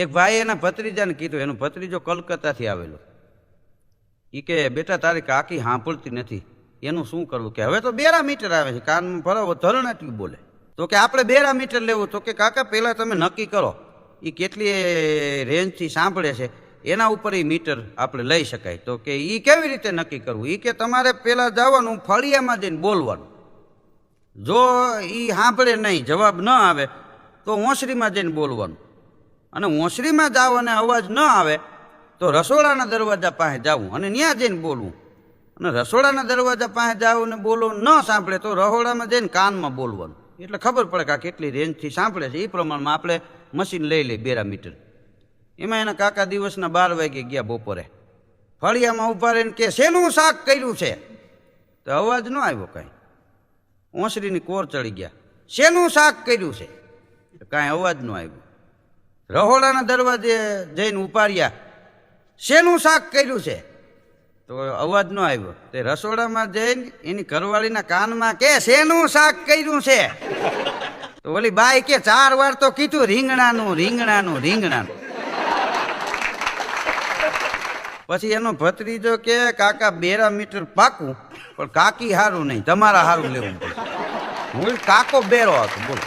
એક ભાઈ એના ભત્રીજાને કીધું, એનો ભત્રીજો કલકત્તાથી આવેલો. એ કે બેટા તારી કાકી સાંભળતી નથી, એનું શું કરવું? કે હવે તો બેરામીટર આવે છે, કાનમાં ભરાવો ધરણાટી બોલે. તો કે આપણે બેરામીટર લેવું? તો કે કાકા પહેલાં તમે નક્કી કરો એ કેટલી રેન્જથી સાંભળે છે, એના ઉપર એ મીટર આપણે લઈ શકાય. તો કે એ કેવી રીતે નક્કી કરવું? એ કે તમારે પહેલાં જવાનું ફળિયામાં જઈને બોલવાનું. જો એ સાંભળે નહીં, જવાબ ન આવે તો ઓસરીમાં જઈને બોલવાનું. અને ઓસરીમાં જાવ અને અવાજ ન આવે તો રસોડાના દરવાજા પાસે જવું અને ત્યાં જઈને બોલવું. અને રસોડાના દરવાજા પાસે જાવ અને બોલો ન સાંભળે તો રહોડામાં જઈને કાનમાં બોલવાનું. એટલે ખબર પડે કે આ કેટલી રેન્જથી સાંભળે છે. એ પ્રમાણમાં આપણે મશીન લઈ લઈએ બેરામીટર. એમાં એના કાકા દિવસના 12 વાગે ગયા બપોરે. ફળિયામાં ઊભા રહીને કે શેનું શાક કર્યું છે? તો અવાજ ન આવ્યો કાંઈ. ઓસરીની કોર ચડી ગયા. શેનું શાક કર્યું છે? કાંઈ અવાજ ન આવ્યો. રહોડાના દરવાજે જઈને ઊભા રહ્યા. શેનું શાક કર્યું છે? તો અવાજ ન આવ્યો. તે રસોડામાં જઈને એની ઘરવાળીના કાનમાં કે શેનું શાક કર્યું છે? તો ઓલી બાઈ કે 4 વાર તો કીધું રીંગણાનું રીંગણાનું રીંગણાનું. પછી એનો ભત્રીજો કે કાકા બેરામીટર પાકું, પણ કાકી હારું નહીં, તમારા હારું લેવું પડે. હું કાકો બેરો હતો. બોલો.